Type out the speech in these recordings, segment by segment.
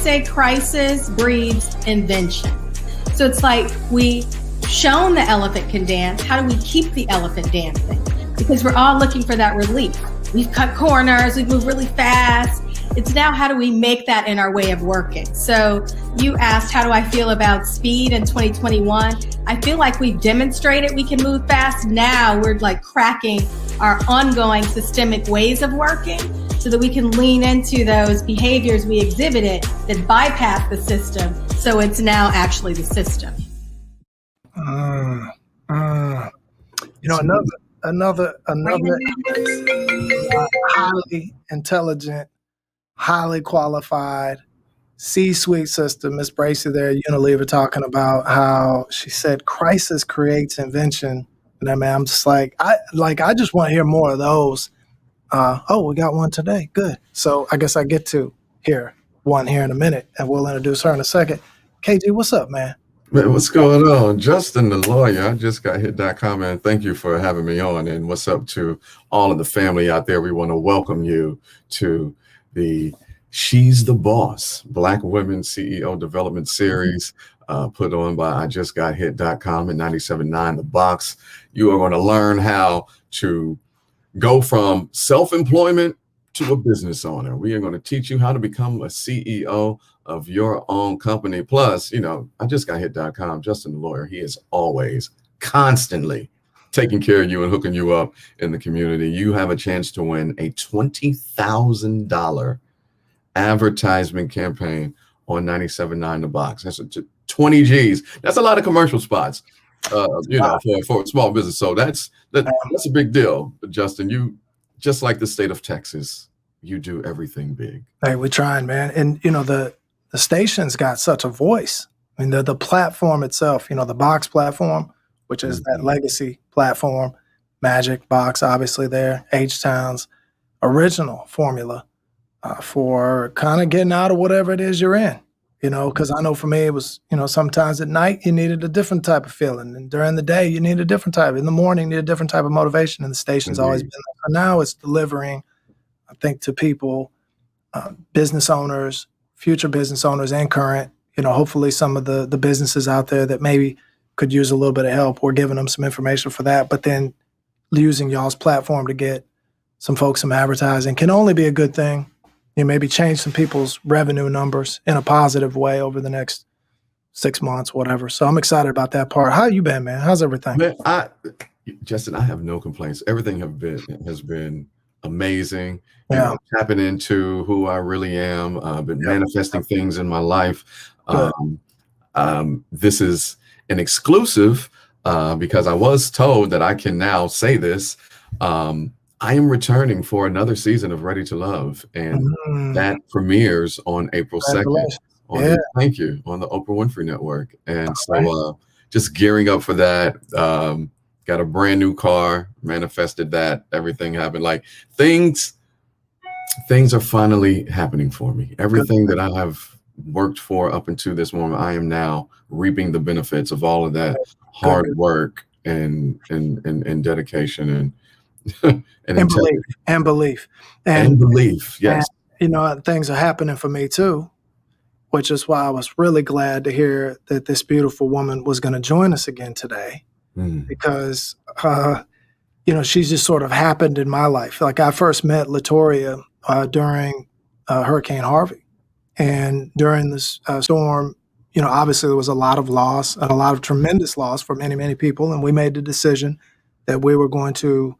say crisis breeds invention. So it's like we shown the elephant can dance. How do we keep the elephant dancing? Because we're all looking for that relief. We've cut corners, we've moved really fast. It's now how do we make that in our way of working? So you asked, how do I feel about speed in 2021? I feel like we've demonstrated we can move fast. Now we're like cracking our ongoing systemic ways of working so that we can lean into those behaviors we exhibited that bypass the system. So it's now actually the system. Another highly intelligent, highly qualified C-suite system, Miss Bracy there, Unilever, talking about how she said crisis creates invention. And I mean, I'm just like, I just want to hear more of those. We got one today. Good. So I guess I get to hear one here in a minute, and we'll introduce her in a second. KG, what's up, man? Man, what's going on? Justin, the lawyer, I just got hit.com, and thank you for having me on. And what's up to all of the family out there? We want to welcome you to the She's the Boss Black Women CEO Development Series put on by I just got hit.com and 97.9 The Box. You are going to learn how to go from self-employment to a business owner. We are going to teach you how to become a CEO of your own company. Plus, I just got hit.com. Justin, the lawyer, he is always constantly taking care of you and hooking you up in the community. You have a chance to win a $20,000 advertisement campaign on 97.9 The Box. That's 20 G's. That's a lot of commercial spots, for a small business. So that's a big deal. Justin, you, just like the state of Texas, you do everything big. Hey, we're trying, man. And, the station's got such a voice. I mean, the platform itself, the Box platform, which is that legacy platform, Magic Box, obviously there, H-Town's original formula for kind of getting out of whatever it is you're in, because I know for me it was, sometimes at night you needed a different type of feeling, and during the day you need a different type. In the morning you need a different type of motivation, and the station's always been there. For now it's delivering, I think, to people, business owners, future business owners and current, hopefully some of the businesses out there that maybe could use a little bit of help. We're giving them some information for that, but then using y'all's platform to get some folks some advertising can only be a good thing. Maybe change some people's revenue numbers in a positive way over the next 6 months, whatever. So I'm excited about that part. How you been, man? How's everything? Man, Justin, I have no complaints. Everything has been amazing. Tapping into who I really am. I've been manifesting things in my life. This is an exclusive because I was told that I can now say this. I am returning for another season of Ready to Love, and that premieres on April 2nd. Thank you, on the Oprah Winfrey Network. And so just gearing up for that. Got a brand new car, manifested that, everything happened. Like things are finally happening for me. Everything that I have worked for up until this moment, I am now reaping the benefits of all of that hard work and dedication and belief. Yes. And, things are happening for me too, which is why I was really glad to hear that this beautiful woman was going to join us again today, because, she's just sort of happened in my life. Like I first met Latoria during Hurricane Harvey, and during this storm, obviously there was a lot of loss and a lot of tremendous loss for many, many people. And we made the decision that we were going to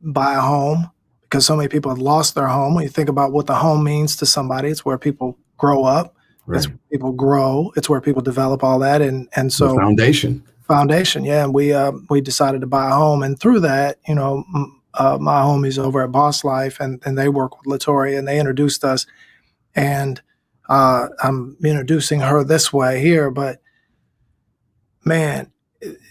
buy a home because so many people had lost their home. When you think about what the home means to somebody, it's where people grow up. Right. It's where people grow. It's where people develop all that. And so the foundation. Yeah. And we decided to buy a home. And through that, my homies over at Boss Life and they work with Latoria, and they introduced us, and I'm introducing her this way here, but man,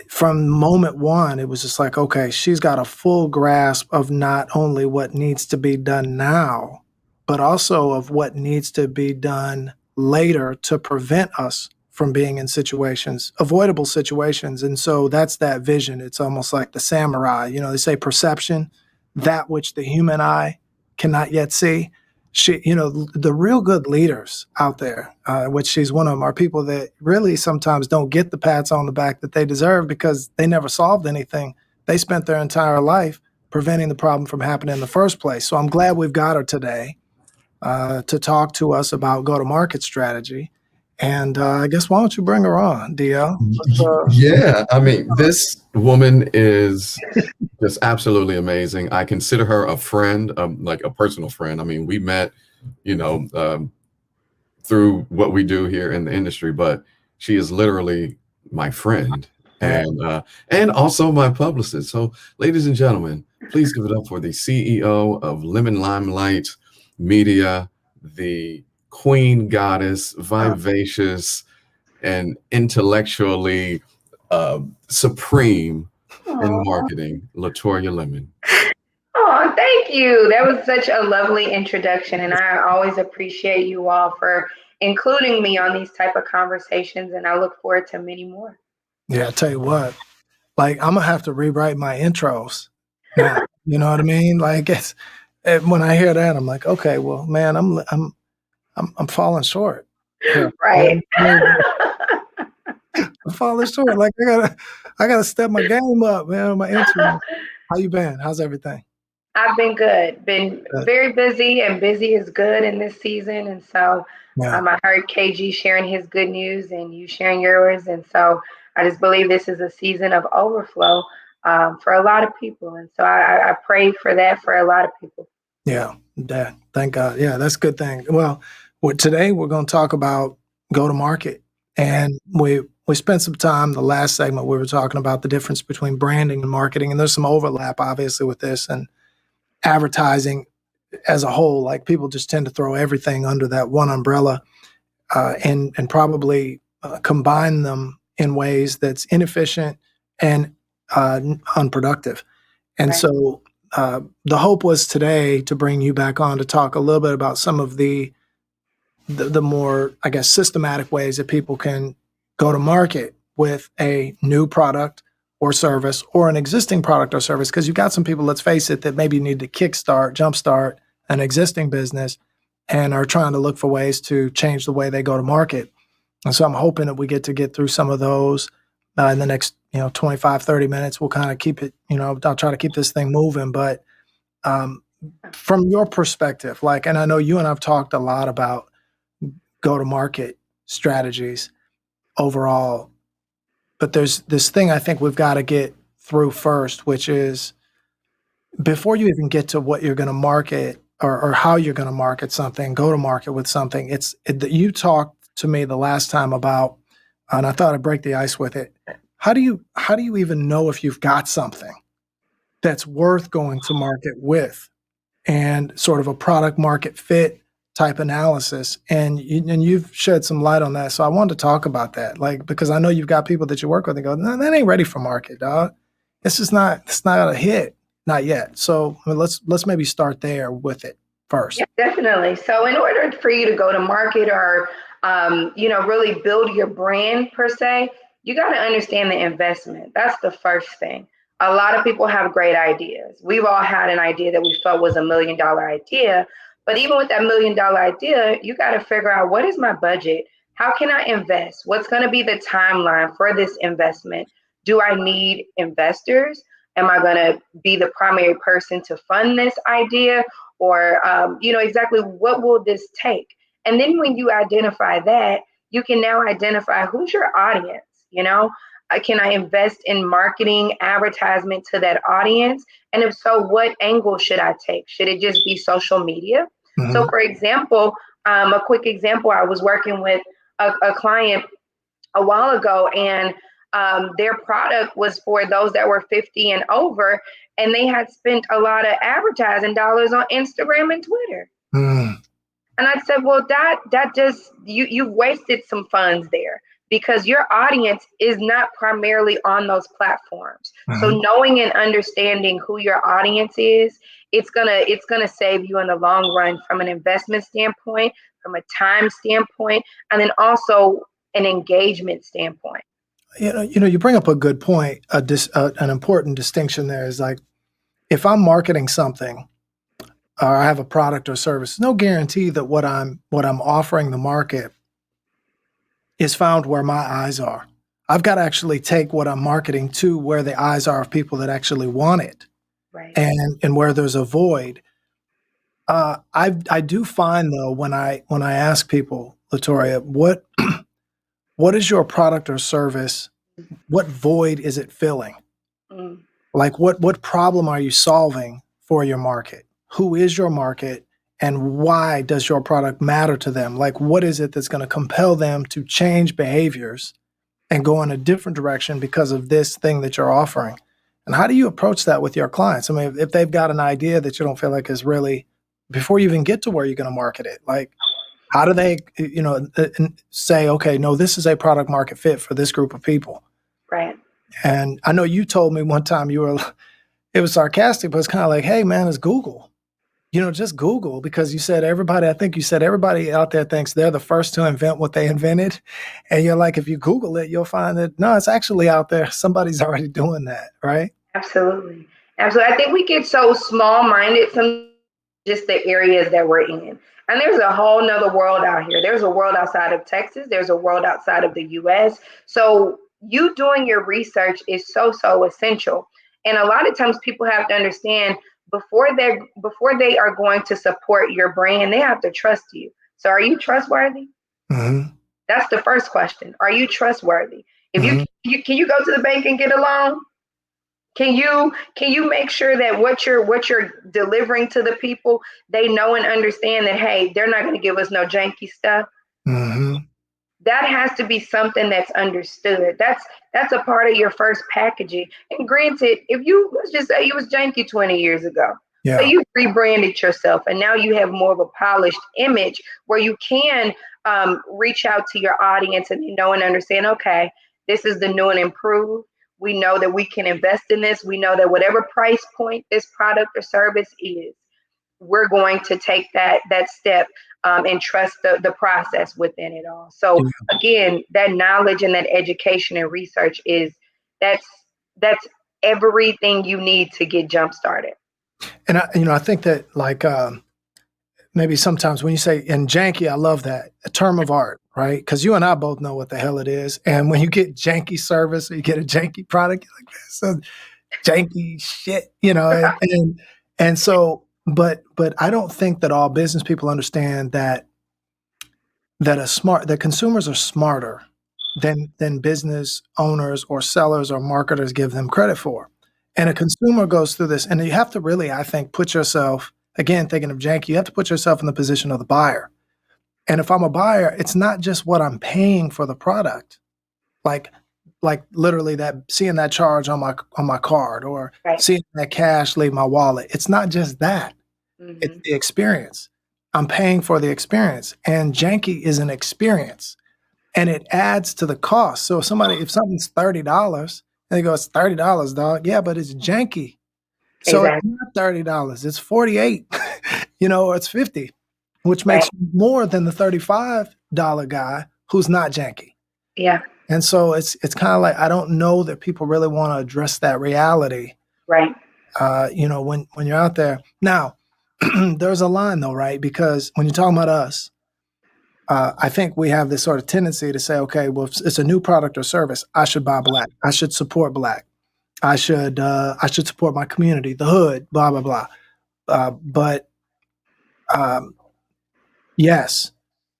from moment one, it was just like, okay, she's got a full grasp of not only what needs to be done now, but also of what needs to be done later to prevent us from being in situations, avoidable situations. And so that's that vision. It's almost like the samurai, they say perception, that which the human eye cannot yet see. she, the real good leaders out there, which she's one of them, are people that really sometimes don't get the pats on the back that they deserve because they never solved anything. They spent their entire life preventing the problem from happening in the first place. So I'm glad we've got her today to talk to us about go-to-market strategy. And I guess why don't you bring her on, DL? Yeah, I mean, this woman is just absolutely amazing. I consider her a friend, like a personal friend. I mean, we met, you know, through what we do here in the industry, but she is literally my friend and also my publicist. So, ladies and gentlemen, please give it up for the CEO of Limelight Media, the queen goddess, vivacious and intellectually supreme in marketing, Latoya Lemon. Oh, thank you. That was such a lovely introduction, and I always appreciate you all for including me on these type of conversations, and I look forward to many more. Yeah, I tell you what, like I'm gonna have to rewrite my intros now. You know what I mean? Like when I hear that, I'm like, okay, well, man, I'm falling short. Here. Right. I'm falling short. Like I gotta step my game up, man. My intro. How you been? How's everything? I've been good. Been very busy, and busy is good in this season. And so I heard KG sharing his good news and you sharing yours. And so I just believe this is a season of overflow for a lot of people. And so I pray for that for a lot of people. Yeah, thank God. Yeah, that's a good thing. Well, today we're going to talk about go-to-market. And we spent some time, the last segment, we were talking about the difference between branding and marketing. And there's some overlap, obviously, with this. And advertising as a whole, like people just tend to throw everything under that one umbrella and probably combine them in ways that's inefficient and unproductive. And so the hope was today to bring you back on to talk a little bit about some of the more, I guess, systematic ways that people can go to market with a new product or service or an existing product or service. Because you've got some people, let's face it, that maybe need to jumpstart an existing business and are trying to look for ways to change the way they go to market. And so I'm hoping that we get through some of those in the next 25, 30 minutes. We'll kind of keep it, I'll try to keep this thing moving. But from your perspective, and I know you and I've talked a lot about go-to-market strategies overall, but there's this thing I think we've got to get through first, which is before you even get to what you're going to market or how you're going to market something, go to market with something. You talked to me the last time about, and I thought I'd break the ice with it. How do you even know if you've got something that's worth going to market with, and sort of a product market fit type analysis? And you've shed some light on that. So I wanted to talk about that, because I know you've got people that you work with and go, no, that ain't ready for market, dog. It's not a hit, not yet. So let's maybe start there with it first. Yeah, definitely. So in order for you to go to market or, really build your brand per se, you got to understand the investment. That's the first thing. A lot of people have great ideas. We've all had an idea that we felt was $1 million idea. But even with that $1 million idea, you got to figure out, what is my budget? How can I invest? What's going to be the timeline for this investment? Do I need investors? Am I going to be the primary person to fund this idea? Or, exactly what will this take? And then when you identify that, you can now identify who's your audience. Can I invest in marketing advertisement to that audience? And if so, what angle should I take? Should it just be social media? Mm-hmm. So for example, a quick example, I was working with a client a while ago, and their product was for those that were 50 and over, and they had spent a lot of advertising dollars on Instagram and Twitter. Mm. And I said, well, that just, you've wasted some funds there, because your audience is not primarily on those platforms. Mm-hmm. So knowing and understanding who your audience is, it's gonna save you in the long run from an investment standpoint, from a time standpoint, and then also an engagement standpoint. You bring up a good point. An important distinction there is, like, if I'm marketing something, or I have a product or service, no guarantee that what I'm offering the market is found where my eyes are. I've got to actually take what I'm marketing to where the eyes are of people that actually want it, Right. and where there's a void. I do find though when I ask people, Latoria, what is your product or service? What void is it filling? Mm. Like what problem are you solving for your market? Who is your market? And why does your product matter to them? Like what is it that's going to compel them to change behaviors and go in a different direction because of this thing that you're offering? And how do you approach that with your clients? I mean, if they've got an idea that you don't feel like is really, before you even get to where you're going to market it, like how do they, say, okay, no, this is a product market fit for this group of people? Right. And I know you told me one time it was sarcastic, but it's kind of like, hey man, it's Google. Just Google, because I think you said everybody out there thinks they're the first to invent what they invented. And you're like, if you Google it, you'll find that no, it's actually out there. Somebody's already doing that, right? Absolutely. Absolutely. I think we get so small minded from just the areas that we're in. And there's a whole nother world out here. There's a world outside of Texas. There's a world outside of the US. So you doing your research is so, so essential. And a lot of times people have to understand before they are going to support your brand, they have to trust you. So are you trustworthy? Mm-hmm. That's the first question. Are you trustworthy? If Mm-hmm. you can you go to the bank and get a loan? Can you make sure that what you're delivering to the people, they know and understand that, hey, they're not going to give us no janky stuff. Mm-hmm. That has to be something that's understood. That's a part of your first packaging. And granted, if you, let's just say you was janky 20 years ago, so Yeah. you rebranded yourself and now you have more of a polished image where you can reach out to your audience and know and understand, okay, this is the new and improved. We know that we can invest in this. We know that whatever price point this product or service is, we're going to take that step and trust the process within it all. So again, that knowledge and that education and research that's that's everything you need to get jump started. And I think that like maybe sometimes when you say in janky, I love that a term of art, right? Because you and I both know what the hell it is. And when you get janky service or you get a janky product, you're like, that's some janky shit, and so, but I don't think that all business people understand that consumers are smarter than business owners or sellers or marketers give them credit for. And a consumer goes through this, and you have to really, I think, put yourself, again, thinking of janky, you have to put yourself in the position of the buyer. And if I'm a buyer, it's not just what I'm paying for the product, like literally that seeing that charge on my card or Right. seeing that cash leave my wallet. It's not just that. It's Mm-hmm. the experience. I'm paying for the experience, and janky is an experience, and it adds to the cost. So if something's $30 and they go, it's $30, dog. Yeah, but it's janky. So it's Exactly. not $30, it's 48, or it's 50, which Right. makes more than the $35 guy who's not janky. Yeah. And so it's kind of like, I don't know that people really want to address that reality, Right. when you're out there. Now, there's a line though, right? Because when you're talking about us, I think we have this sort of tendency to say, okay, well, if it's a new product or service, I should buy black. I should support black. I should support my community, the hood, blah, blah, blah. But um, yes,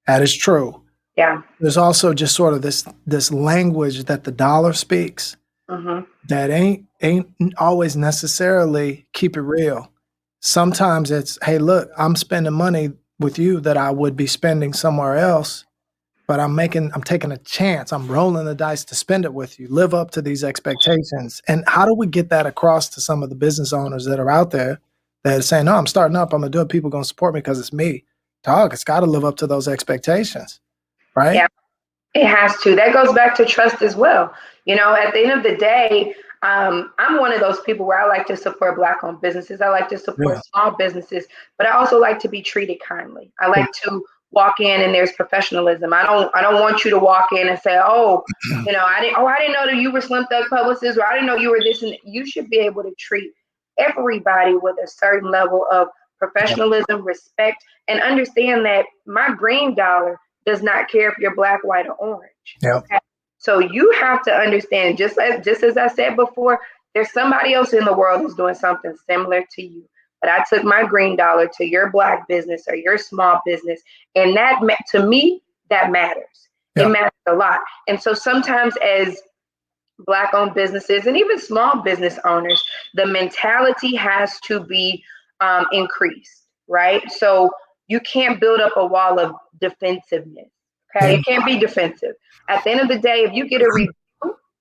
that is true. Yeah. There's also just sort of this language that the dollar speaks Mm-hmm. that ain't always necessarily keep it real. Sometimes it's, hey, look, I'm spending money with you that I would be spending somewhere else, but I'm taking a chance. I'm rolling the dice to spend it with you. Live up to these expectations. And how do we get that across to some of the business owners that are out there that are saying, no, I'm starting up, I'm gonna do it. People gonna support me because it's me. Dog, it's got to live up to those expectations, right? Yeah. It has to. That goes back to trust as well. At the end of the day, I'm one of those people where I like to support Black-owned businesses. I like to support Yeah. small businesses, but I also like to be treated kindly. I like to walk in and there's professionalism. I don't want you to walk in and say, I didn't know that you were Slim Thug Publicist, or I didn't know you were this. And you should be able to treat everybody with a certain level of professionalism, respect, and understand that my green dollar does not care if you're black, white, or orange. Yeah. Okay. So you have to understand, just as I said before, there's somebody else in the world who's doing something similar to you. But I took my green dollar to your black business or your small business, and that to me, that matters. Yeah. It matters a lot. And so sometimes as Black-owned businesses and even small business owners, the mentality has to be increased, right? So you can't build up a wall of defensiveness. Okay, Yeah. you can't be defensive. At the end of the day, if you get a review,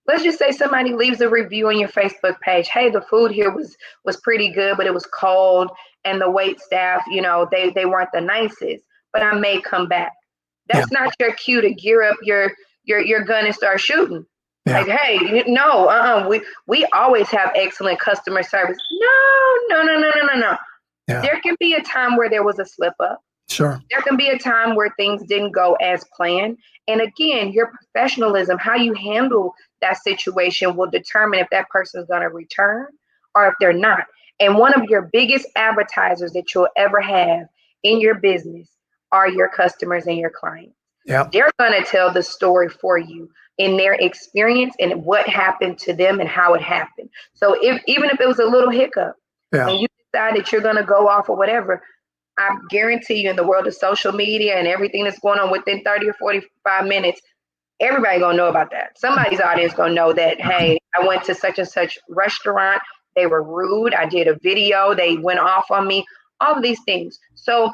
let's just say somebody leaves a review on your Facebook page. Hey, the food here was pretty good, but it was cold, and the wait staff, they weren't the nicest. But I may come back. That's not your cue to gear up your gun and start shooting. Yeah. Like, hey, no, we always have excellent customer service. No. Yeah. There can be a time where there was a slip up. Sure. There can be a time where things didn't go as planned. And again, your professionalism, how you handle that situation will determine if that person is going to return or if they're not. And one of your biggest advertisers that you'll ever have in your business are your customers and your clients. Yeah. They're going to tell the story for you in their experience and what happened to them and how it happened. So even if it was a little hiccup and you decide that you're going to go off or whatever, I guarantee you in the world of social media and everything that's going on within 30 or 45 minutes, everybody going to know about that. Somebody's audience going to know that, hey, I went to such and such restaurant. They were rude. I did a video. They went off on me. All of these things. So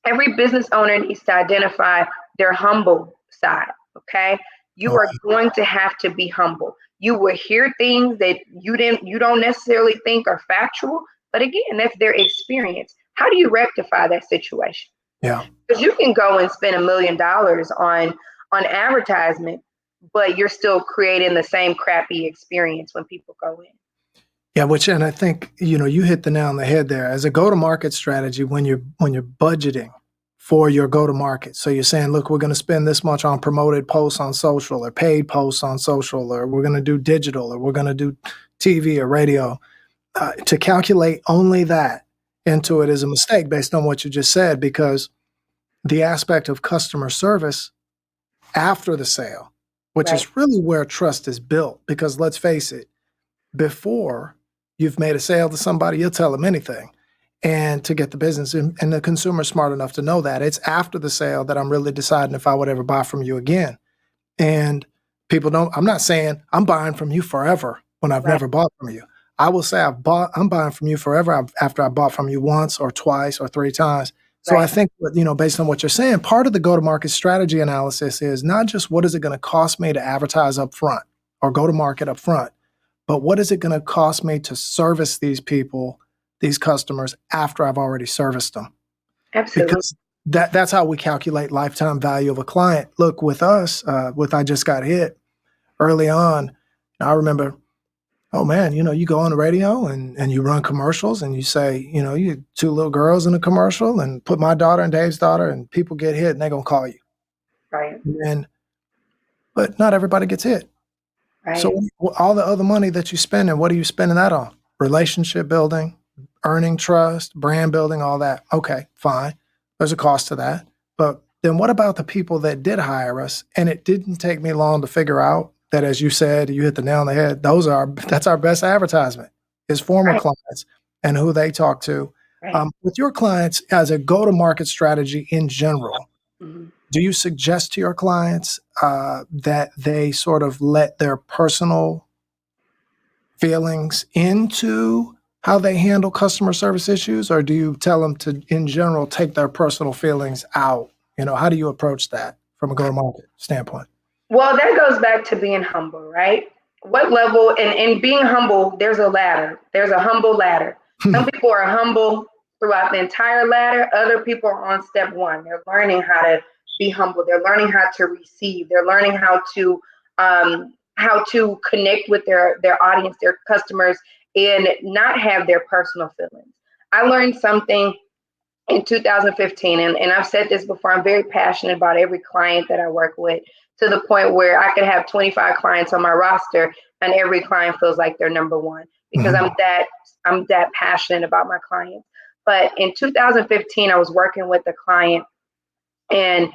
every business owner needs to identify their humble side, okay? You are going to have to be humble. You will hear things that you don't necessarily think are factual, but again, that's their experience. How do you rectify that situation? Yeah. Because you can go and spend $1 million on advertisement, but you're still creating the same crappy experience when people go in. Yeah, and I think, you hit the nail on the head there. As a go-to-market strategy, when you're budgeting for your go-to-market, so you're saying, look, we're going to spend this much on promoted posts on social or paid posts on social, or we're going to do digital, or we're going to do TV or radio, to calculate only that into it is a mistake based on what you just said, because the aspect of customer service after the sale, which is really where trust is built, because let's face it, before you've made a sale to somebody, you'll tell them anything and to get the business. And the consumer's smart enough to know that. It's after the sale that I'm really deciding if I would ever buy from you again. And people I'm not saying I'm buying from you forever when I've never bought from you. I will say I'm buying from you forever after I bought from you once or twice or 3 times. So I think, based on what you're saying, part of the go-to-market strategy analysis is not just what is it going to cost me to advertise up front or go to market up front, but what is it going to cost me to service these people, these customers, after I've already serviced them? Absolutely. Because that's how we calculate lifetime value of a client. Look, with us, with I Just Got Hit early on, I remember, oh man, you go on the radio and you run commercials and you say, you 2 little girls in a commercial and put my daughter and Dave's daughter, and people get hit and they're going to call you. Right. But not everybody gets hit. Right. So all the other money that you spend, and what are you spending that on? Relationship building, earning trust, brand building, all that. Okay, fine. There's a cost to that. But then what about the people that did hire us? And it didn't take me long to figure out that, as you said, you hit the nail on the head. That's our best advertisement, is former clients and who they talk to. With your clients, as a go-to-market strategy in general, do you suggest to your clients that they sort of let their personal feelings into how they handle customer service issues, or do you tell them to, in general, take their personal feelings out? How do you approach that from a go-to-market standpoint? Well, that goes back to being humble, right? What level, and being humble, there's a ladder. There's a humble ladder. Some people are humble throughout the entire ladder. Other people are on step 1. They're learning how to be humble. They're learning how to receive. They're learning how to connect with their audience, their customers, and not have their personal feelings. I learned something in 2015, and I've said this before, I'm very passionate about every client that I work with, to the point where I could have 25 clients on my roster and every client feels like they're number one, because I'm that passionate about my clients. But in 2015, I was working with a client, and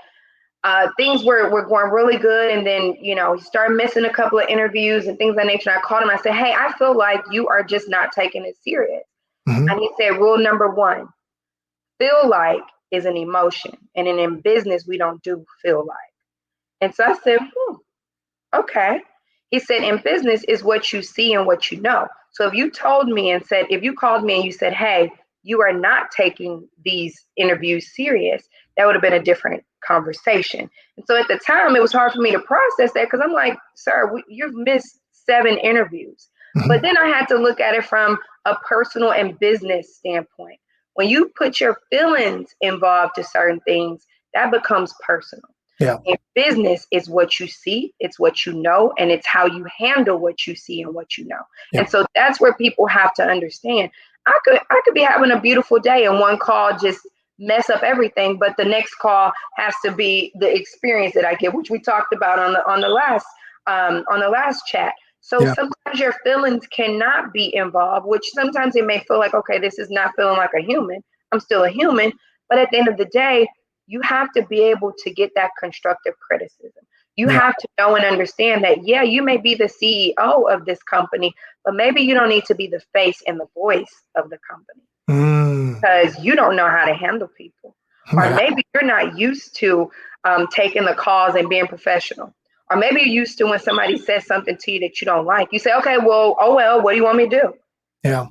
things were going really good. And then, he started missing a couple of interviews and things of that nature. And I called him. I said, hey, I feel like you are just not taking it serious. Mm-hmm. And he said, rule number one, feel like is an emotion. And in business, we don't do feel like. And so I said, okay. He said, in business is what you see and what you know. So if you called me and you said, hey, you are not taking these interviews serious, that would have been a different conversation. And so at the time, it was hard for me to process that, because I'm like, sir, you've missed 7 interviews. Mm-hmm. But then I had to look at it from a personal and business standpoint. When you put your feelings involved to certain things, that becomes personal. Yeah. In business is what you see, it's what you know, and it's how you handle what you see and what you know. Yeah. And so that's where people have to understand. I could be having a beautiful day and one call just mess up everything, but the next call has to be the experience that I get, which we talked about on the last chat. So sometimes your feelings cannot be involved, which sometimes it may feel like, okay, this is not feeling like a human. I'm still a human. But at the end of the day, you have to be able to get that constructive criticism. You have to know and understand that, you may be the CEO of this company, but maybe you don't need to be the face and the voice of the company because you don't know how to handle people. Or maybe you're not used to taking the calls and being professional. Or maybe you're used to when somebody says something to you that you don't like. You say, okay, well, what do you want me to do? Yeah.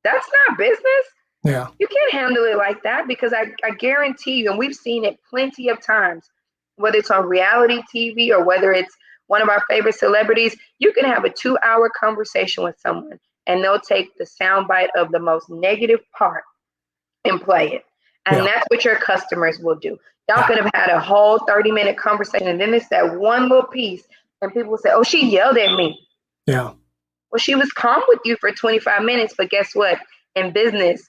That's not business. Yeah. You can't handle it like that, because I guarantee you, and we've seen it plenty of times, whether it's on reality TV or whether it's one of our favorite celebrities, you can have a 2-hour conversation with someone and they'll take the soundbite of the most negative part and play it. And that's what your customers will do. Y'all could have had a whole 30-minute conversation, and then it's that one little piece, and people will say, oh, she yelled at me. Yeah. Well, she was calm with you for 25 minutes, but guess what? In business,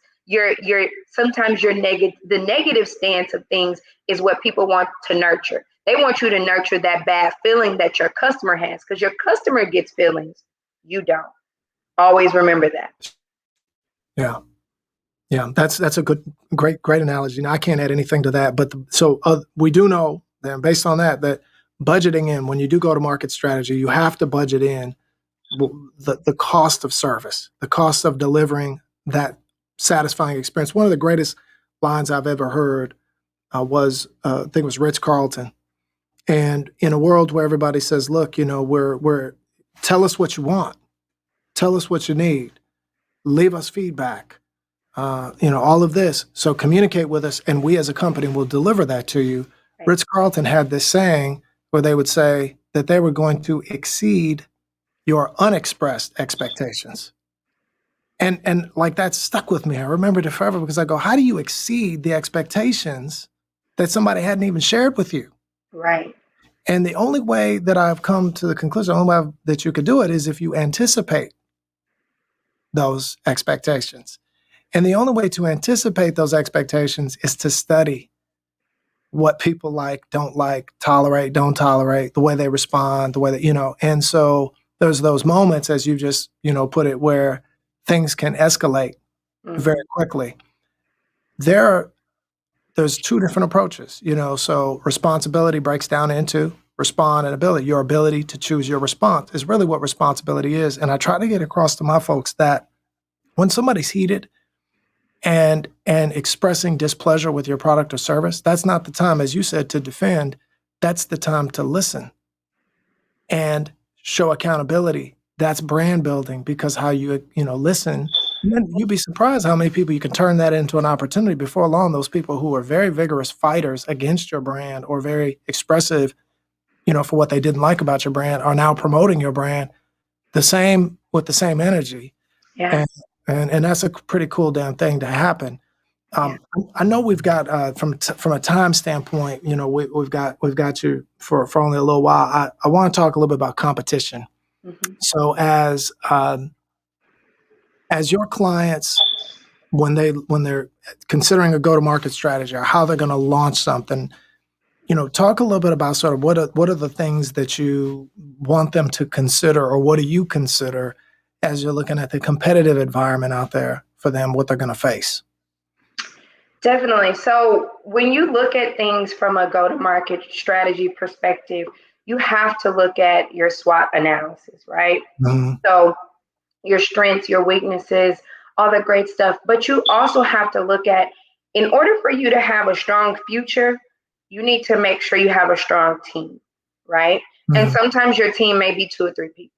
sometimes the negative stance of things is what people want to nurture. They want you to nurture that bad feeling that your customer has, because your customer gets feelings. You don't. Always remember that. Yeah. Yeah. That's a great analogy. Now, I can't add anything to that, but we do know then, based on that budgeting in, when you do go to market strategy, you have to budget in the cost of service, the cost of delivering that satisfying experience. One of the greatest lines I've ever heard was, I think it was Ritz Carlton. And in a world where everybody says, look, we're tell us what you want, tell us what you need, leave us feedback, all of this. So communicate with us, and we as a company will deliver that to you. Right. Ritz Carlton had this saying where they would say that they were going to exceed your unexpressed expectations. And like that stuck with me. I remembered it forever, because I go, how do you exceed the expectations that somebody hadn't even shared with you? Right. And the only way that I've come to the conclusion, the only way that you could do it is if you anticipate those expectations. And the only way to anticipate those expectations is to study what people like, don't like, tolerate, don't tolerate, the way they respond, the way that, and so there's those moments, as you just, put it, where things can escalate very quickly. There's 2 different approaches, so responsibility breaks down into respond and ability. Your ability to choose your response is really what responsibility is. And I try to get across to my folks that when somebody's heated and expressing displeasure with your product or service, that's not the time, as you said, to defend. That's the time to listen and show accountability. That's brand building, because how you listen, and then you'd be surprised how many people you can turn that into an opportunity. Before long, those people who are very vigorous fighters against your brand or very expressive, for what they didn't like about your brand, are now promoting your brand with the same energy. Yeah. And that's a pretty cool damn thing to happen. I know we've got from a time standpoint, we've got you for only a little while. I want to talk a little bit about competition. Mm-hmm. So as your clients, when they're considering a go-to-market strategy or how they're going to launch something, talk a little bit about sort of what are the things that you want them to consider, or what do you consider as you're looking at the competitive environment out there for them, what they're going to face? Definitely. So when you look at things from a go-to-market strategy perspective, you have to look at your SWOT analysis, right? Mhm. So your strengths, your weaknesses, all the great stuff. But you also have to look at, in order for you to have a strong future, you need to make sure you have a strong team, right? And Mhm. sometimes your team may be 2 or 3 people.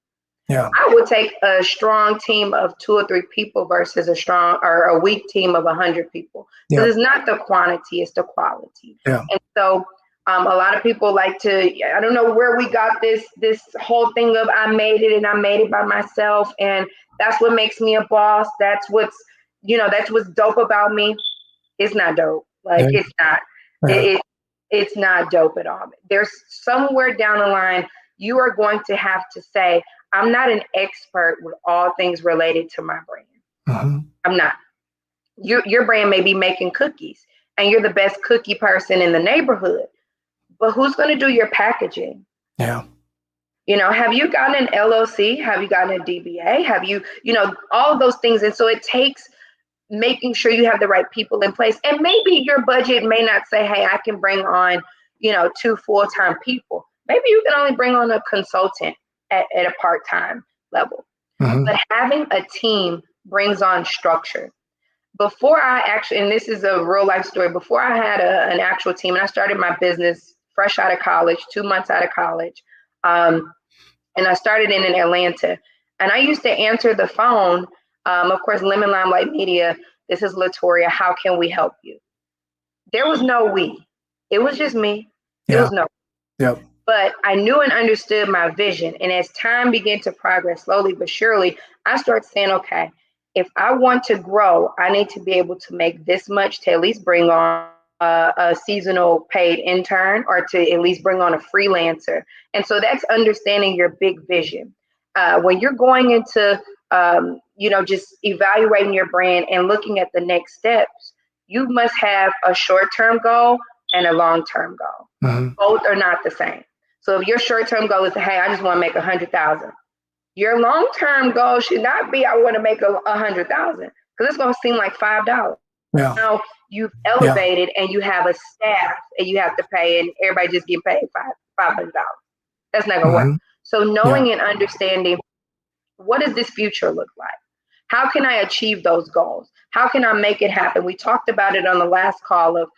Yeah. I would take a strong team of 2 or 3 people versus a strong or a weak team of 100 people, because Yep. it's not the quantity, it's the quality. Yeah. And so a lot of people like to, I don't know where we got this whole thing of I made it and I made it by myself and that's what makes me a boss. That's what's dope about me. It's not dope. Like Yeah. it's not. Yeah. It, it it's not dope at all. There's somewhere down the line you are going to have to say, I'm not an expert with all things related to my brand. Mhm. I'm not. Your brand may be making cookies and you're the best cookie person in the neighborhood, but who's going to do your packaging? Yeah. Have you gotten an LLC? Have you gotten a DBA? Have all of those things? And so it takes making sure you have the right people in place. And maybe your budget may not say, hey, I can bring on, 2 full-time people. Maybe you can only bring on a consultant at a part-time level. Mhm. But having a team brings on structure. Before I actually, and this is a real life story, before I had an actual team, and I started my business fresh out of college, 2 months out of college, and I started in Atlanta. And I used to answer the phone. Of course, Limelight Media. This is Latoria. How can we help you? There was no we. It was just me. It Yeah. was no. Yep. But I knew and understood my vision. And as time began to progress slowly but surely, I started saying, okay, if I want to grow, I need to be able to make this much to at least bring on a seasonal paid intern or to at least bring on a freelancer. And so that's understanding your big vision. When you're going into, just evaluating your brand and looking at the next steps, you must have a short-term goal and a long-term goal. Mhm. Both are not the same. So if your short-term goal is, hey, I just want to make 100,000, your long-term goal should not be, I want to make 100,000, because it's going to seem like $5. Yeah. Now you've Yeah. elevated and you have a staff and you have to pay, and everybody just get paid $500. That's not going to work. Mhm. So Yeah. knowing and understanding, what does this future look like? How can I achieve those goals? How can I make it happen? We talked about it on the last call of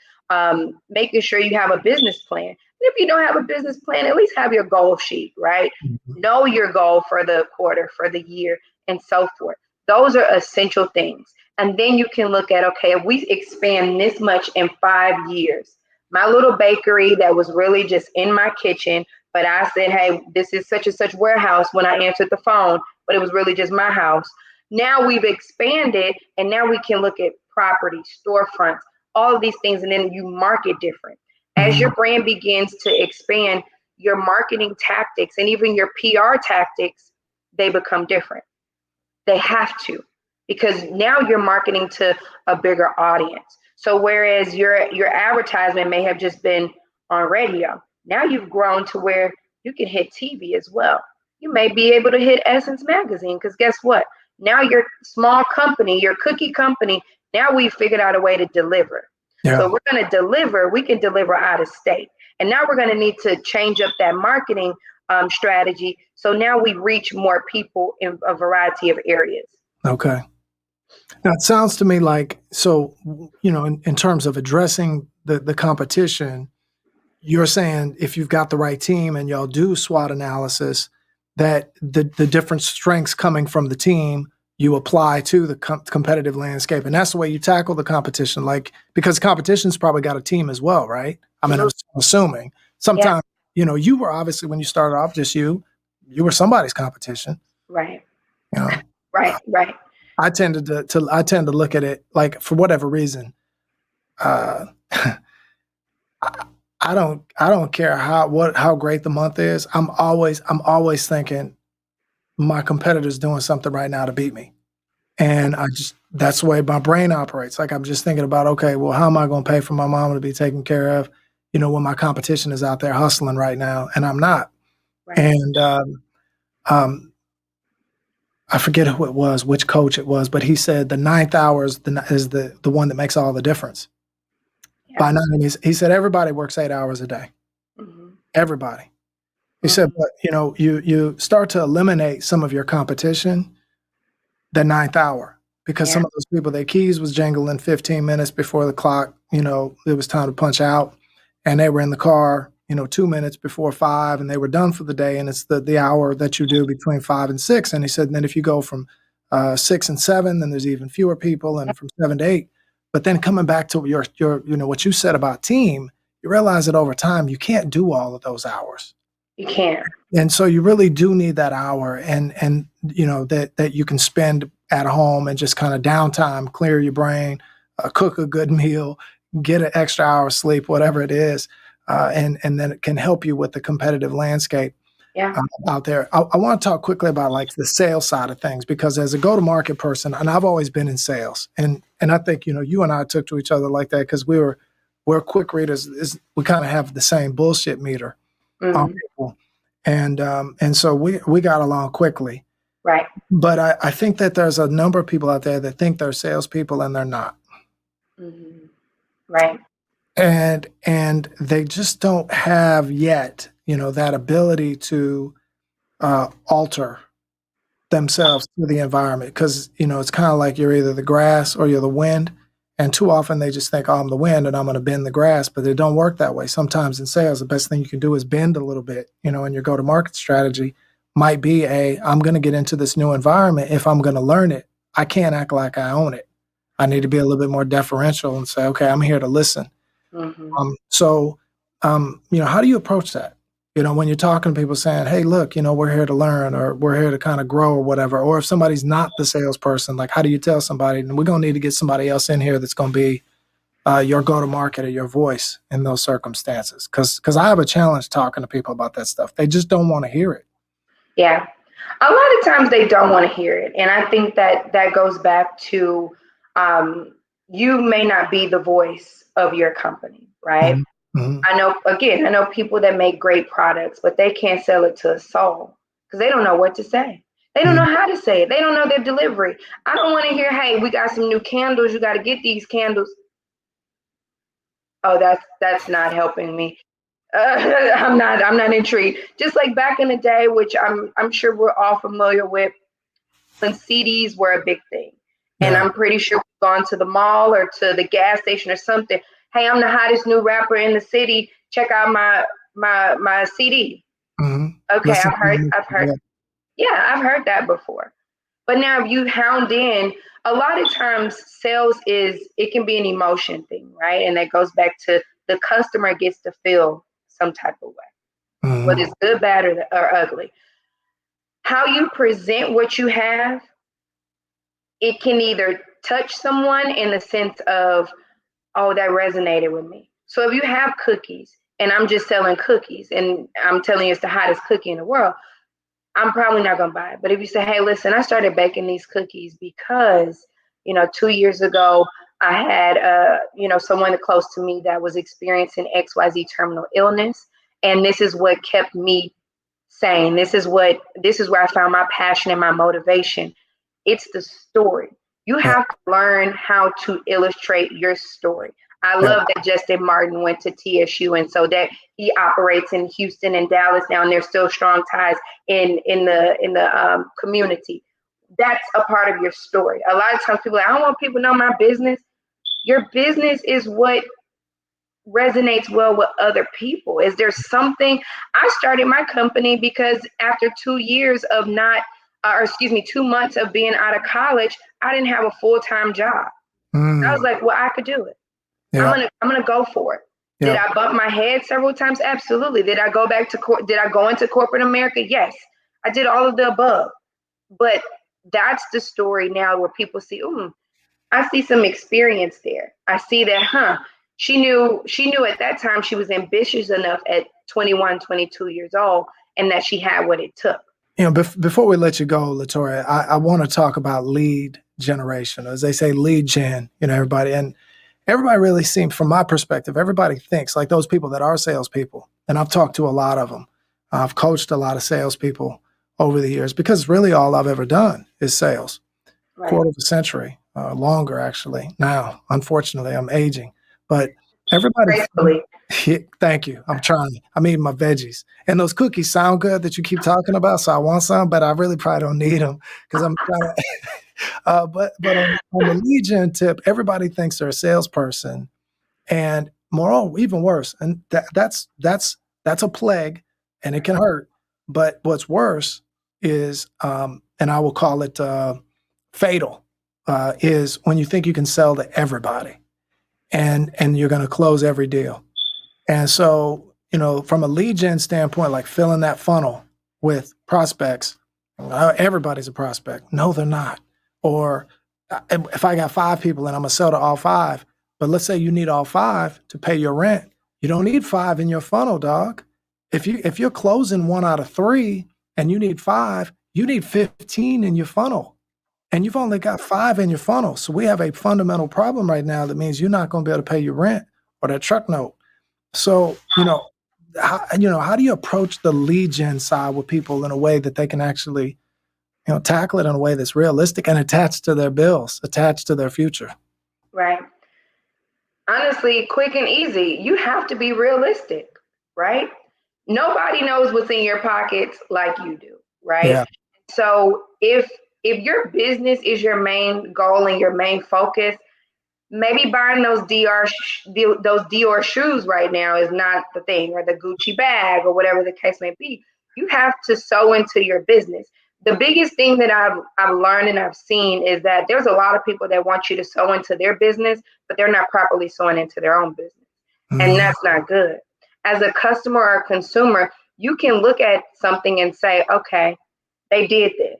making sure you have a business plan. And if you don't have a business plan, at least have your goal sheet, right? Mhm. Know your goal for the quarter, for the year, and so forth. Those are essential things. And then you can look at, okay, if we expand this much in 5 years, my little bakery that was really just in my kitchen, but I said, hey, this is such and such warehouse when I answered the phone, but it was really just my house. Now we've expanded and now we can look at property, storefronts, all of these things, and then you market different. As Mhm. your brand begins to expand, your marketing tactics and even your PR tactics, they become different. They have to, because now you're marketing to a bigger audience. So whereas your advertisement may have just been on radio, now you've grown to where you can hit TV as well. You may be able to hit Essence Magazine, because guess what? Now your small company, your cookie company, now we've figured out a way to deliver. So Yeah. we're going to deliver, we can deliver out of state. And now we're going to need to change up that marketing strategy. So now we reach more people in a variety of areas. Okay. Now it sounds to me like, so, in terms of addressing the competition, you're saying if you've got the right team and y'all do SWOT analysis, that the different strengths coming from the team you apply to the competitive landscape, and that's the way you tackle the competition. Like, because competition's probably got a team as well, right? I mean, I'm assuming Yeah, sometimes, you were obviously, when you started off, just you were somebody's competition. right, You know, right. I tend to look at it like, for whatever reason, uh, I don't care how great the month is. I'm always thinking my competitor's doing something right now to beat me. And that's the way my brain operates. Like, I'm just thinking about, okay, well, how am I going to pay for my mom to be taken care of, when my competition is out there hustling right now and I'm not. Right. And um, I forget who it was, which coach it was, but he said the ninth hour is the one that makes all the difference. By no means. He said everybody works 8 hours a day. Mm-hmm. Everybody. He said, but you start to eliminate some of your competition the ninth hour, because some of those people, their keys was jingling 15 minutes before the clock, it was time to punch out, and they were in the car, 2 minutes before 5, and they were done for the day. And it's the hour that you do between 5 and 6. And he said, and then if you go from 6 and 7, then there's even fewer people, and from 7 to 8. But then coming back to your what you said about team, you realize that over time you can't do all of those hours. You can't. And so you really do need that hour, and that you can spend at home and just kind of downtime, clear your brain, cook a good meal, get an extra hour of sleep, whatever it is, and then it can help you with the competitive landscape out there. I want to talk quickly about like the sales side of things, because as a go-to-market person, and I've always been in sales, and I think you and I took to each other like that because we're quick readers. We kind of have the same bullshit meter on people. And so we got along quickly. Right. But I think that there's a number of people out there that think they're salespeople and they're not. Mm-hmm. Right. And they just don't have yet, that ability to alter themselves to the environment. Because, it's kind of like you're either the grass or you're the wind. And too often they just think, oh, I'm the wind and I'm going to bend the grass, but it don't work that way. Sometimes in sales, the best thing you can do is bend a little bit, and your go-to-market strategy might be I'm going to get into this new environment. If I'm going to learn it, I can't act like I own it. I need to be a little bit more deferential and say, okay, I'm here to listen. So, how do you approach that? When you're talking to people saying, hey, look, we're here to learn, or we're here to kind of grow or whatever. Or if somebody's not the salesperson, like, how do you tell somebody, and we're going to need to get somebody else in here that's going to be your go-to-market or your voice in those circumstances? Because I have a challenge talking to people about that stuff. They just don't want to hear it. Yeah. A lot of times they don't want to hear it. And I think that goes back to you may not be the voice of your company, right? Mm-hmm. I know people that make great products, but they can't sell it to a soul because they don't know what to say. They don't know how to say it. They don't know their delivery. I don't want to hear, hey, we got some new candles. You got to get these candles. Oh, that's not helping me. I'm not intrigued. Just like back in the day, which I'm sure we're all familiar with, when CDs were a big thing. And I'm pretty sure we've gone to the mall or to the gas station or something. Hey, I'm the hottest new rapper in the city. Check out my CD. Okay, I've heard. Yeah, I've heard that before. But now if you hound in, a lot of times sales it can be an emotion thing, right? And that goes back to the customer gets to feel some type of way, whether it's good, bad, or ugly. How you present what you have, it can either touch someone in the sense of, oh, that resonated with me. So if you have cookies and I'm just selling cookies and I'm telling you it's the hottest cookie in the world, I'm probably not going to buy it. But if you say, hey, listen, I started baking these cookies because, 2 years ago, I had, someone close to me that was experiencing XYZ terminal illness. And this is what kept me sane. This is where I found my passion and my motivation. It's the story. You have to learn how to illustrate your story. I love that Justin Martin went to TSU, and so that he operates in Houston and Dallas now, and there's still strong ties in the community. That's a part of your story. A lot of times people are like, I don't want people to know my business. Your business is what resonates well with other people. Is there something? I started my company because after 2 years of 2 months of being out of college, I didn't have a full-time job. I was like, well, I could do it. I'm gonna go for it. Did I bump my head several times? Absolutely. Did I go into corporate America? Yes. I did all of the above. But that's the story now where people see, I see some experience there. I see that, she knew at that time she was ambitious enough at 21, 22 years old, and that she had what it took. Before we let you go, Latoya, I want to talk about lead generation, as they say, lead gen, everybody. And everybody really seems, from my perspective, everybody thinks like those people that are salespeople. And I've talked to a lot of them. I've coached a lot of salespeople over the years because really all I've ever done is sales. Right. Quarter of a century, longer actually. Now, unfortunately, I'm aging. But Everybody, Gracefully. thank you. I'm trying. I'm eating my veggies, and those cookies sound good that you keep talking about. So I want some, but I really probably don't need them because I'm trying to. But on the lead gen tip, everybody thinks they're a salesperson, and moreover, even worse, and that's a plague, and it can hurt. But what's worse is, and I will call it fatal, is when you think you can sell to everybody, and you're going to close every deal. And so, from a lead gen standpoint, like filling that funnel with prospects, everybody's a prospect. No, they're not. Or if I got 5 people and I'm gonna sell to all 5, but let's say you need all 5 to pay your rent, you don't need 5 in your funnel, dog. If you're closing 1 out of 3 and you need 5, you need 15 in your funnel. And you've only got 5 in your funnel. So we have a fundamental problem right now that means you're not going to be able to pay your rent or that truck note. So, how do you approach the lead gen side with people in a way that they can actually, tackle it in a way that's realistic and attached to their bills, attached to their future? Right. Honestly, quick and easy. You have to be realistic, right? Nobody knows what's in your pockets like you do, right? Yeah. So if your business is your main goal and your main focus, maybe buying those Dior shoes right now is not the thing, or the Gucci bag, or whatever the case may be. You have to sow into your business. The biggest thing that I've learned and I've seen is that there's a lot of people that want you to sow into their business, but they're not properly sowing into their own business. And that's not good. As a customer or consumer, you can look at something and say, okay, they did this.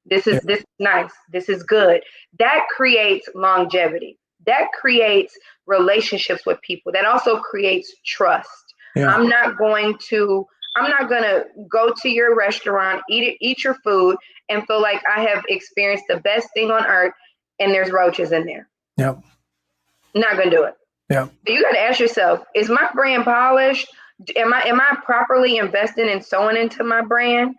This is nice. This is good. That creates longevity. That creates relationships with people. That also creates trust. Yeah. I'm not going to go to your restaurant, eat your food, and feel like I have experienced the best thing on earth and there's roaches in there. Yep. Not gonna do it. Yeah. You got to ask yourself, is my brand polished? Am I properly investing and sowing into my brand?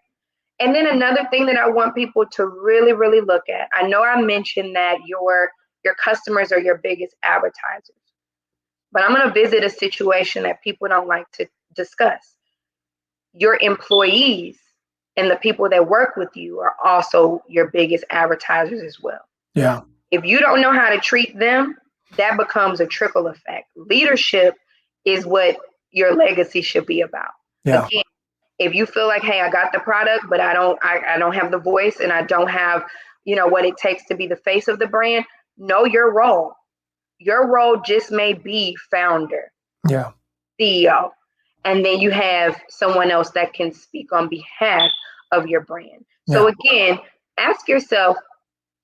And then another thing that I want people to really, really look at. I know I mentioned that your customers are your biggest advertisers, but I'm going to visit a situation that people don't like to discuss. Your employees and the people that work with you are also your biggest advertisers as well. Yeah. If you don't know how to treat them, that becomes a trickle effect. Leadership is what your legacy should be about. Yeah. Again, if you feel like, hey, I got the product, but I don't have the voice and I don't have, what it takes to be the face of the brand, know your role. Your role just may be founder, Yeah. CEO, and then you have someone else that can speak on behalf of your brand. So again, ask yourself,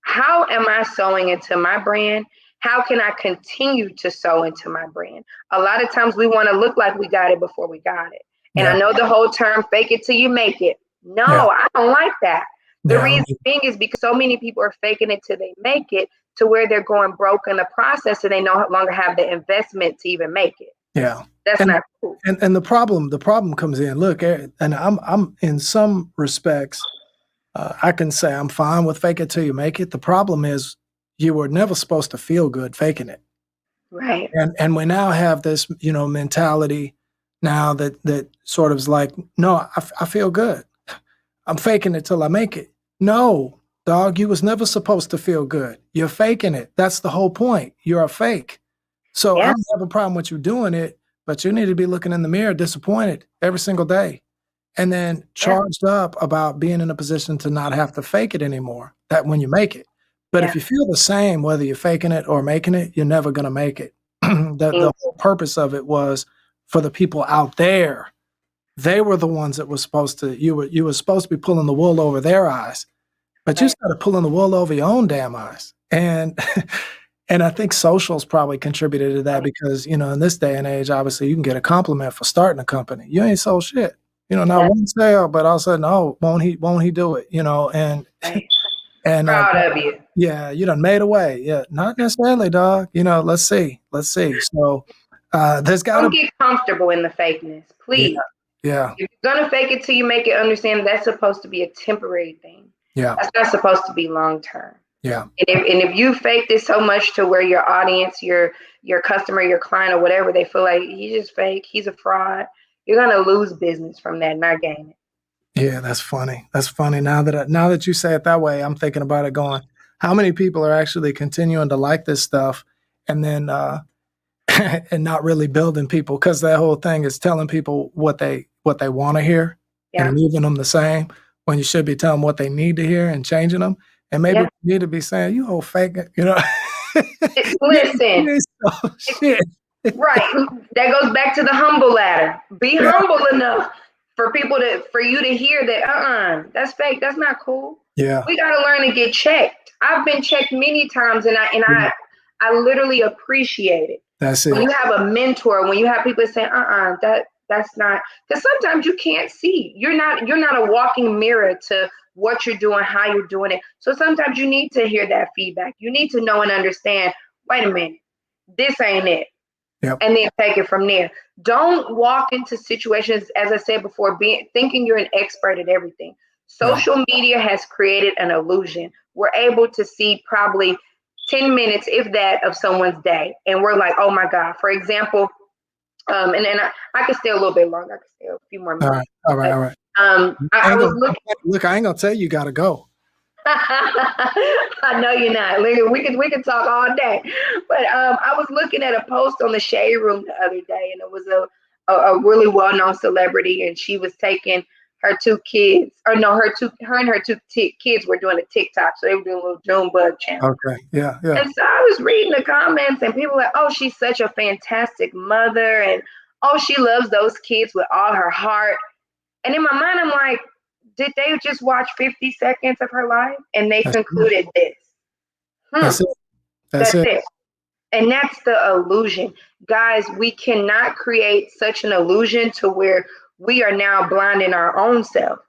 how am I sowing into my brand? How can I continue to sow into my brand? A lot of times we want to look like we got it before we got it. And I know the whole term, fake it till you make it. No, I don't like that. The reason being is because so many people are faking it till they make it, to where they're going broke in the process and they no longer have the investment to even make it. Yeah. That's not cool. And the problem comes in. Look, and I'm in some respects, I can say I'm fine with fake it till you make it. The problem is you were never supposed to feel good faking it. Right. And we now have this, mentality now that sort of is like, no, I feel good. I'm faking it till I make it. No, dog, you was never supposed to feel good. You're faking it. That's the whole point. You're a fake. So I don't have a problem with you doing it, but you need to be looking in the mirror disappointed every single day. And then charged up about being in a position to not have to fake it anymore, that when you make it. But if you feel the same, whether you're faking it or making it, you're never going to make it. The whole purpose of it was for the people out there. They were the ones that were supposed to, you were supposed to be pulling the wool over their eyes, but you started pulling the wool over your own damn eyes. And I think socials probably contributed to that because, in this day and age, obviously you can get a compliment for starting a company. You ain't sold shit. Not one sale, but all of a sudden, oh, won't he do it? And proud of you. Yeah, you done made away. Yeah, not necessarily, dog. Let's see. So there's got to get comfortable in the fakeness, please. Yeah. If you're gonna fake it till you make it, understand that's supposed to be a temporary thing. Yeah. That's not supposed to be long term. Yeah. And if you fake this so much to where your audience, your customer, your client, or whatever, they feel like he's just fake, he's a fraud, you're gonna lose business from that, not gain it. Yeah, that's funny. That's funny. Now that you say it that way, I'm thinking about it going, how many people are actually continuing to like this stuff and then and not really building people, because that whole thing is telling people what they want to hear Yeah. and leaving them the same when you should be telling them what they need to hear and changing them. And maybe Yeah. you need to be saying, you old fake, you know. Listen, Shit. right. That goes back to the humble ladder. Be Yeah. humble enough for you to hear that that's fake. That's not cool. Yeah. We gotta learn to get checked. I've been checked many times, and I literally appreciate it. That's When it. you have a mentor, when you have people say, that's not, because sometimes you can't see. You're not a walking mirror to what you're doing, how you're doing it. So sometimes you need to hear that feedback. You need to know and understand, wait a minute, this ain't it. Yep. And then take it from there. Don't walk into situations, as I said before, thinking you're an expert at everything. Social media has created an illusion. We're able to see probably 10 minutes, if that, of someone's day. And we're like, oh my God. For example, and then I could stay a little bit longer. I could stay a few more minutes. All right. I was looking. Look, I ain't gonna tell you gotta go. I know you're not. We could talk all day, but I was looking at a post on the Shade Room the other day, and it was a really well known celebrity, and she was taking her two kids, or no, her and her two kids were doing a TikTok, so they were doing a little Junebug challenge. Okay. Yeah. And so I was reading the comments, and people were like, "Oh, she's such a fantastic mother," and "Oh, she loves those kids with all her heart." And in my mind, I'm like, did they just watch 50 seconds of her life and they concluded this? That's it. That's it. And that's the illusion. Guys, we cannot create such an illusion to where we are now blind in our own self.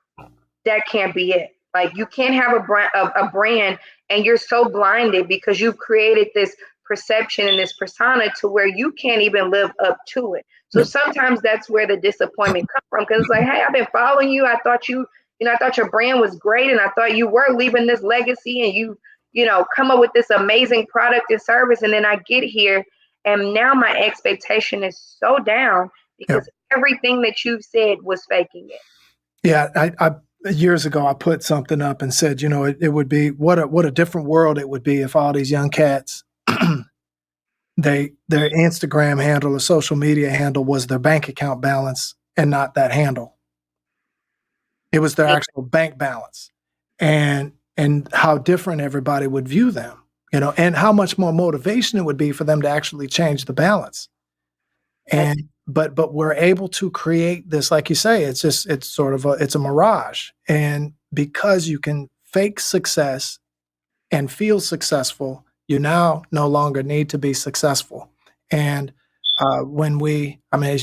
That can't be it. Like, you can't have a brand and you're so blinded because you've created this perception and this persona to where you can't even live up to it. So sometimes that's where the disappointment comes from, because it's like, hey, I've been following you. I thought I thought your brand was great, and I thought you were leaving this legacy, and you come up with this amazing product and service, and then I get here, and now my expectation is so down because everything that you've said was faking it. Yeah, I years ago I put something up and said, it would be what a different world it would be if all these young cats their Instagram handle or social media handle was their bank account balance and not that handle. It was their actual bank balance, and how different everybody would view them, and how much more motivation it would be for them to actually change the balance. And but we're able to create this, like you say, it's sort of it's a mirage. And because you can fake success and feel successful, you now no longer need to be successful. And as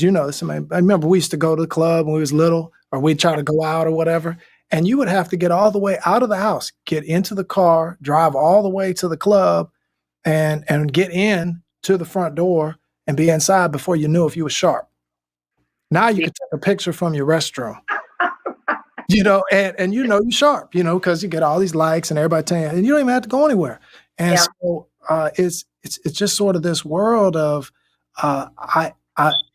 you know, I remember we used to go to the club when we was little, or we'd try to go out or whatever, and you would have to get all the way out of the house, get into the car, drive all the way to the club, and get in to the front door and be inside before you knew if you were sharp. Now you can take a picture from your restroom, and you're sharp, because you get all these likes and everybody telling you, and you don't even have to go anywhere. And so it's just sort of this world of I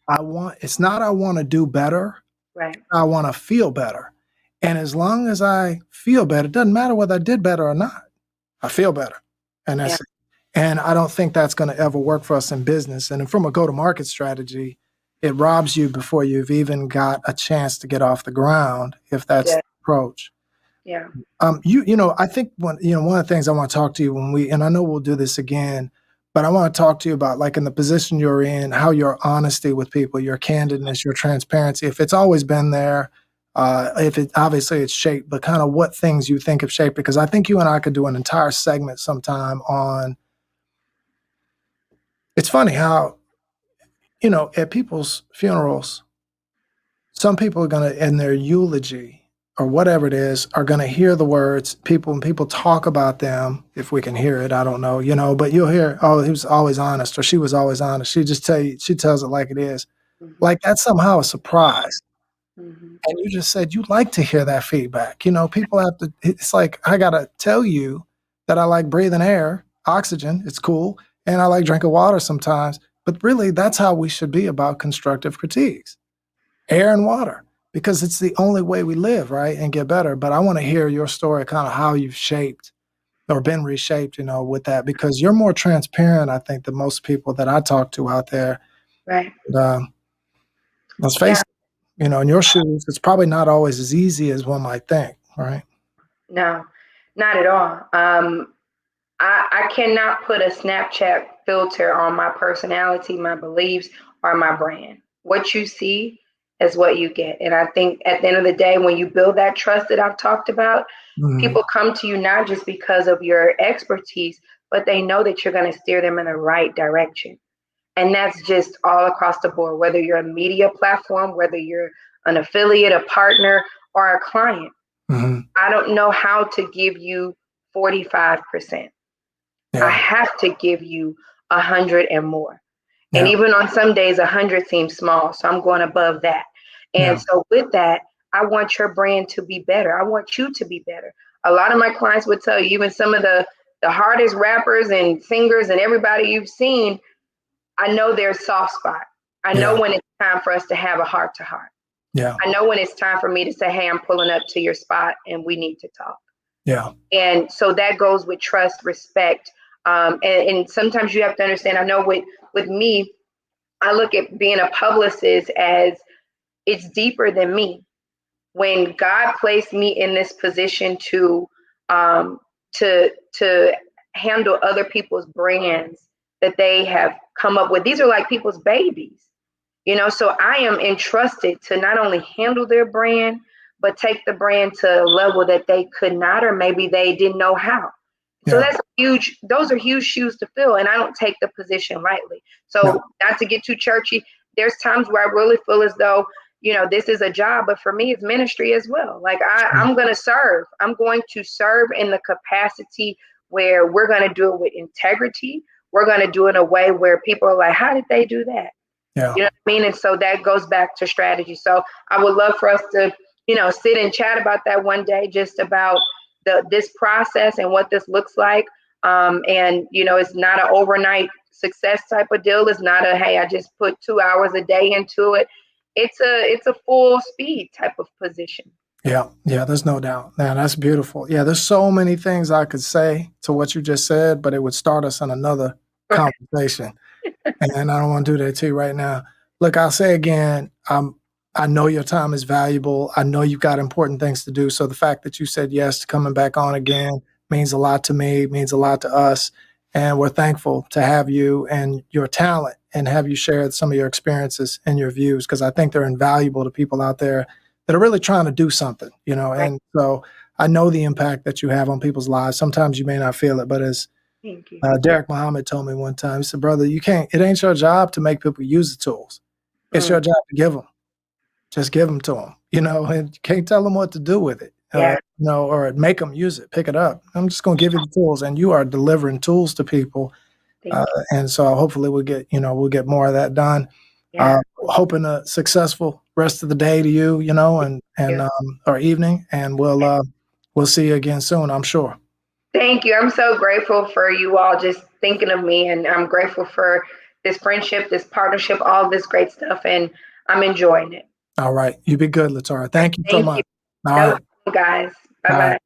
want. It's not I want to do better. Right. I want to feel better. And as long as I feel better, it doesn't matter whether I did better or not. I feel better, and that's it. And I don't think that's going to ever work for us in business. And from a go-to-market strategy, it robs you before you've even got a chance to get off the ground, if that's the approach. Yeah. I think one of the things I want to talk to you and I know we'll do this again, but I want to talk to you about, like, in the position you're in, how your honesty with people, your candidness, your transparency, if it's always been there, if it obviously it's shaped, but kind of what things you think have shaped, because I think you and I could do an entire segment sometime on. It's funny how, at people's funerals, some people are going to, in their eulogy or whatever it is, are going to hear the words, when people talk about them, if we can hear it, I don't know, but you'll hear, oh, he was always honest, or she was always honest. She tells it like it is. Mm-hmm. Like that's somehow a surprise. Mm-hmm. And you just said you'd like to hear that feedback. People have to, it's like, I got to tell you that I like breathing air, oxygen, it's cool, and I like drinking water sometimes. But really, that's how we should be about constructive critiques. Air and water, because it's the only way we live, right, and get better. But I want to hear your story, kind of how you've shaped or been reshaped, with that, because you're more transparent, I think, than most people that I talk to out there. Right. And, let's face it, in your shoes, it's probably not always as easy as one might think, right? No, not at all. I cannot put a Snapchat filter on my personality, my beliefs, or my brand. What you see is what you get. And I think at the end of the day, when you build that trust that I've talked about, people come to you not just because of your expertise, but they know that you're going to steer them in the right direction. And that's just all across the board, whether you're a media platform, whether you're an affiliate, a partner, or a client. I don't know how to give you 45%. I Yeah. have to give you 100 and more. And Yeah. even on some days, 100 seems small. So I'm going above that. And Yeah. so with that, I want your brand to be better. I want you to be better. A lot of my clients would tell you, even some of the hardest rappers and singers and everybody you've seen, I know their soft spot. I know Yeah. when it's time for us to have a heart to heart. Yeah. I know when it's time for me to say, hey, I'm pulling up to your spot and we need to talk. Yeah. And so that goes with trust, respect. And sometimes you have to understand, I know with me, I look at being a publicist as it's deeper than me. When God placed me in this position um, to handle other people's brands that they have come up with, these are like people's babies. So I am entrusted to not only handle their brand, but take the brand to a level that they could not, or maybe they didn't know how. So Yeah. that's huge. Those are huge shoes to fill. And I don't take the position lightly. So not to get too churchy, there's times where I really feel as though, this is a job, but for me, it's ministry as well. Like I'm going to serve. I'm going to serve in the capacity where we're going to do it with integrity. We're going to do it in a way where people are like, how did they do that? Yeah. You know what I mean? And so that goes back to strategy. So I would love for us to, sit and chat about that one day, just about this process and what this looks like. And, it's not an overnight success type of deal. It's not hey, I just put 2 hours a day into it. It's a full speed type of position. Yeah. Yeah. There's no doubt. Man, that's beautiful. Yeah. There's so many things I could say to what you just said, but it would start us on another conversation. And I don't want to do that to you right now. Look, I'll say again, I know your time is valuable. I know you've got important things to do. So the fact that you said yes to coming back on again means a lot to me, means a lot to us. And we're thankful to have you and your talent and have you shared some of your experiences and your views, because I think they're invaluable to people out there that are really trying to do something, Right. And so I know the impact that you have on people's lives. Sometimes you may not feel it, but as Thank you. Derek Muhammad told me one time, he said, brother, it ain't your job to make people use the tools. It's your job to give them. Just give them to them, and you can't tell them what to do with it, Yeah. or make them use it, pick it up. I'm just going to give you the tools, and you are delivering tools to people. And so hopefully we'll get more of that done. Yeah. Hoping a successful rest of the day to you, or evening, and we'll see you again soon, I'm sure. Thank you. I'm so grateful for you all just thinking of me, and I'm grateful for this friendship, this partnership, all this great stuff, and I'm enjoying it. All right. You be good, Latara. Thank you so much. You. All No right. problem, guys. All Bye-bye. right.